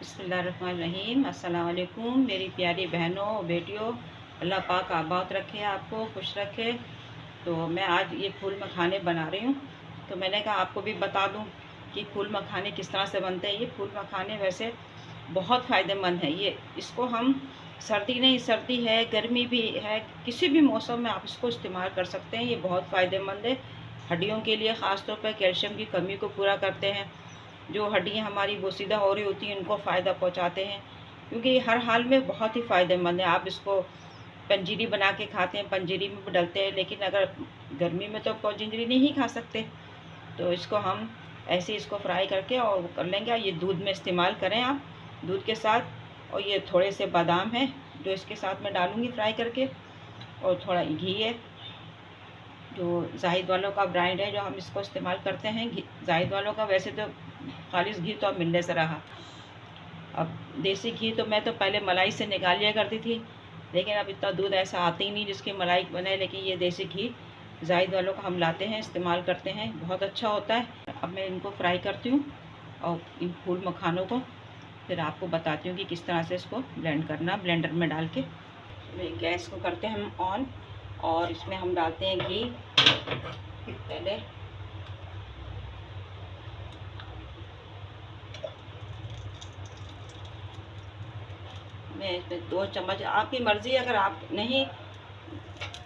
बिस्मिल्लाहिर्रहमानिर्रहीम। अस्सलाम वालेकुम मेरी प्यारी बहनों बेटियों। अल्लाह पाक आबाद रखे, आपको खुश रखे। तो मैं आज ये फूल मखाने बना रही हूँ। तो मैंने कहा आपको भी बता दूँ कि फूल मखाने किस तरह से बनते हैं। ये फूल मखाने वैसे बहुत फ़ायदेमंद है। ये इसको हम सर्दी नहीं, सर्दी है, गर्मी भी है, किसी भी मौसम में आप इसको इस्तेमाल कर सकते हैं। ये बहुत फ़ायदेमंद है। हड्डियों के लिए ख़ास तौर पर कैल्शियम की कमी को पूरा करते हैं। जो हड्डियाँ हमारी बोसीदा हो रही होती हैं उनको फ़ायदा पहुँचाते हैं, क्योंकि ये हर हाल में बहुत ही फ़ायदेमंद है। आप इसको पंजीरी बना के खाते हैं, पंजीरी में भी डलते हैं, लेकिन अगर गर्मी में तो पंजीरी नहीं खा सकते, तो इसको हम ऐसे इसको फ्राई करके और कर लेंगे। ये दूध में इस्तेमाल करें आप, दूध के साथ। और ये थोड़े से बादाम हैं जो इसके साथ में डालूँगी फ्राई करके, और थोड़ा घी है जो जाहिद वालों का ब्रांड है जो हम इसको इस्तेमाल करते हैं, घी जाहिद वालों का। वैसे तो खालिश घी तो अब मिलने से रहा। अब देसी घी तो मैं तो पहले मलाई से निकाल लिया करती थी, लेकिन अब इतना दूध ऐसा आता ही नहीं जिसकी मलाई बने। लेकिन ये देसी घी जाहिद वालों का हम लाते हैं, इस्तेमाल करते हैं, बहुत अच्छा होता है। अब मैं इनको फ्राई करती हूँ और इन फूल मखानों को फिर आपको बताती हूँ कि किस तरह से इसको ब्लेंड करना, ब्लेंडर में डाल के। गैस को करते हैं हम ऑन, और इसमें हम डालते हैं घी। पहले मैं इसमें 2 चम्मच, आपकी मर्ज़ी, अगर आप नहीं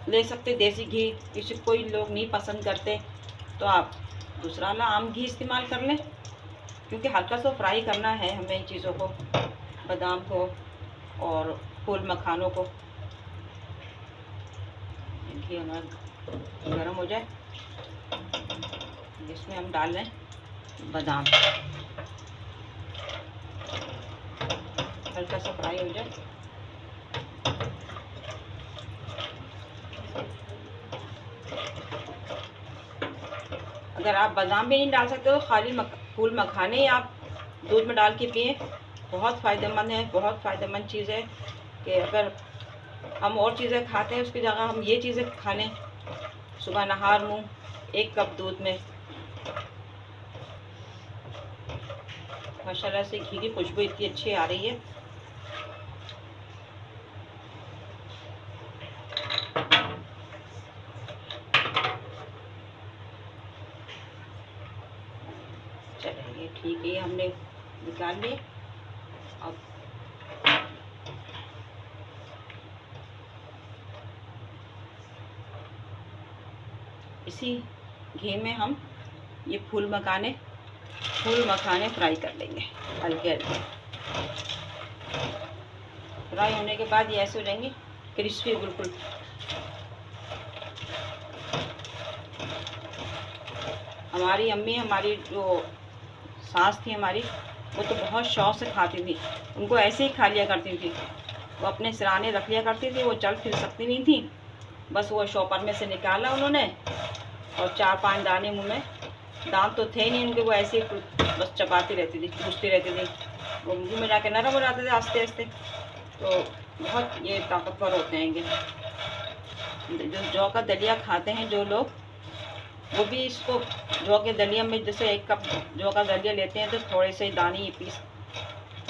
ले सकते देसी घी, किसी कोई लोग नहीं पसंद करते, तो आप दूसरा वाला आम घी इस्तेमाल कर लें। क्योंकि हल्का सा फ्राई करना है हमें इन चीज़ों को, बादाम को और फूल मखानों को। घी हमारा गर्म हो जाए, इसमें हम डाल लें बादाम, हल्का सा फ्राई हो जाए। अगर आप बादाम भी नहीं डाल सकते तो खाली फूल मखाने आप दूध में डाल के पिए, बहुत फ़ायदेमंद है, बहुत फ़ायदेमंद चीज़ है। कि अगर हम और चीज़ें खाते हैं उसकी जगह हम ये चीज़ें खा लें सुबह नहार मुँह 1 कप दूध में। माशाल्लाह से घी की खुशबू इतनी अच्छी आ रही है। चलिए ठीक है, हमने निकाल लिए। अब इसी घी में हम ये फूल मखाने फ्राई कर लेंगे हल्के हल्के। फ्राई होने के बाद ये ऐसे हो जाएंगे क्रिस्पी बिल्कुल। हमारी अम्मी, हमारी जो सास थी हमारी, वो तो बहुत शौक़ से खाती थी, उनको ऐसे ही खा लिया करती थी। वो अपने सिराने रख लिया करती थी, वो चल फिर सकती नहीं थी, बस वो शॉपर में से निकाला उन्होंने और 4-5 दाने मुँह में, दांत तो थे नहीं उनके, वो ऐसे ही बस चबाती रहती थी, चूसती रहती थी। वो मुँह में जाके नरम हो जाते थे आस्ते आस्ते। तो बहुत ये ताकतवर होते हैं ये। जो जौ का दलिया खाते हैं जो लोग, वो भी इसको जौ के दलिया में, जैसे 1 कप जौ का दलिया लेते हैं तो थोड़े से दाने पीस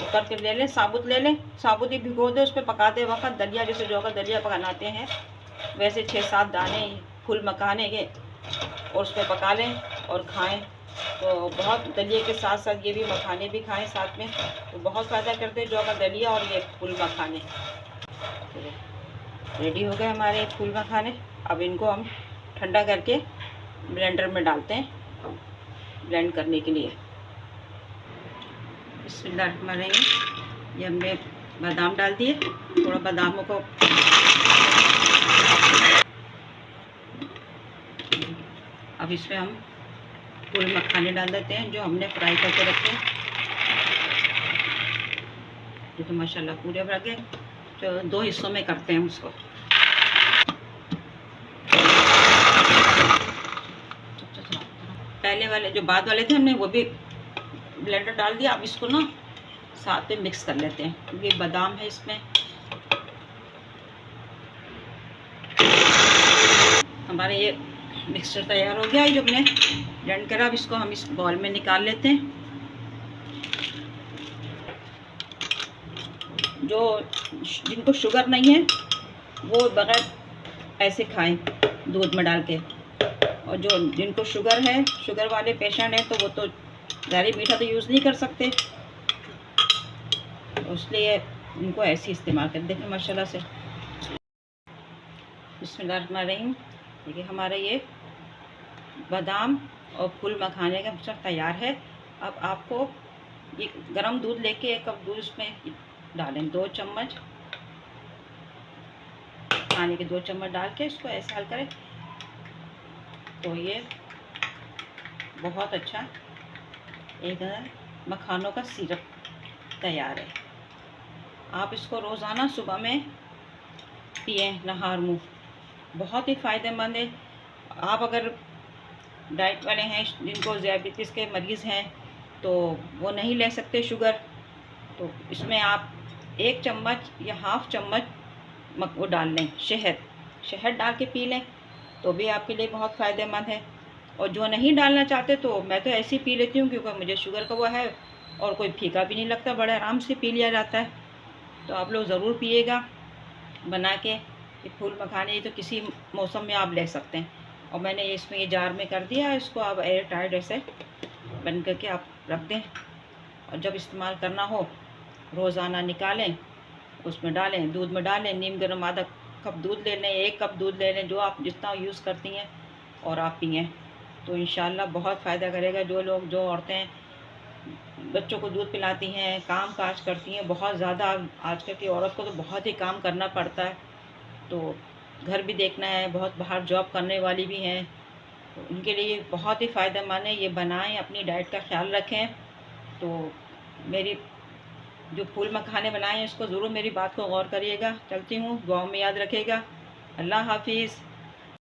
उतर के ले लें, साबुत ले लें, साबुत ही भिगो दें। उस पर पकाते वक्त दलिया, जैसे जौ का दलिया बनाते हैं वैसे 6-7 दाने फूल मखाने के और उस पर पका लें और खाएं। तो बहुत, दलिए के साथ साथ ये भी मखाने भी खाएं साथ में, तो बहुत फ़ायदा करते हैं जौ का दलिया और ये फूल मखाने। रेडी हो गए हमारे फूल मखाने। अब इनको हम ठंडा करके ब्लेंडर में डालते हैं ब्लेंड करने के लिए। बिस्मिल्लाहिर्रहमानिर्रहीम। ये हमने बादाम डाल दिए, थोड़ा बादामों को अब इसमें हम फूल मखाने डाल देते हैं जो हमने फ्राई करके रखे हैं। ये तो माशाल्लाह पूरे भर गए। तो 2 हिस्सों में करते हैं उसको। पहले वाले जो बाद वाले थे हमने वो भी ब्लेंडर डाल दिया। अब इसको ना साथ में मिक्स कर लेते हैं, क्योंकि बादाम है इसमें। हमारे ये मिक्सचर तैयार हो गया है जो हमने ब्लेंड करा। अब इसको हम इस बॉल में निकाल लेते हैं। जो जिनको शुगर नहीं है वो बगैर ऐसे खाएं दूध में डाल के, और जो जिनको शुगर है, शुगर वाले पेशेंट हैं, तो वो तो ज़्यादा मीठा तो यूज़ नहीं कर सकते, तो इसलिए उनको ऐसे इस्तेमाल कर। देखें माशाल्लाह से। बिस्मिल्लाहिर्रहमानिर्रहीम। देखिए हमारा ये बादाम और फूल मखाने का मिक्सचर तैयार है। अब आपको ये गरम दूध लेके 1 कप दूध इसमें डालें, 2 चम्मच खाने के 2 चम्मच डाल के इसको ऐसे हल करें, तो ये बहुत अच्छा एक मखानों का सिरप तैयार है। आप इसको रोज़ाना सुबह में पिए नहार मुँह, बहुत ही फ़ायदेमंद है। आप अगर डाइट वाले हैं, जिनको डायबिटीज़ के मरीज़ हैं, तो वो नहीं ले सकते शुगर, तो इसमें आप 1 चम्मच या हाफ़ चम्मच वो डाल लें, शहद डाल के पी लें, तो भी आपके लिए बहुत फ़ायदेमंद है। और जो नहीं डालना चाहते तो मैं तो ऐसे ही पी लेती हूँ, क्योंकि मुझे शुगर का वो है और कोई फीका भी नहीं लगता, बड़े आराम से पी लिया जाता है। तो आप लोग ज़रूर पिएगा बना के। ये फूल मखाने तो किसी मौसम में आप ले सकते हैं। और मैंने इसमें ये जार में कर दिया, इसको आप एयर टाइट ऐसे बंद करके आप रख दें, और जब इस्तेमाल करना हो रोज़ाना निकालें, उसमें डालें, दूध में डालें, नीम गर्म आधा कप दूध ले लें, 1 कप दूध ले लें, जो आप जितना यूज़ करती हैं, और आप पिएँ, तो इंशाल्लाह बहुत फ़ायदा करेगा। जो औरतें बच्चों को दूध पिलाती हैं, काम काज करती हैं, बहुत ज़्यादा आजकल की औरत को तो बहुत ही काम करना पड़ता है, तो घर भी देखना है, बहुत बाहर जॉब करने वाली भी हैं, तो उनके लिए बहुत ही फ़ायदेमंद है। ये बनाएं, अपनी डाइट का ख्याल रखें। तो मेरी जो फूल मखाने बनाए हैं, इसको ज़रूर मेरी बात को गौर करिएगा। चलती हूँ, दुआ में याद रखिएगा। अल्लाह हाफिज़।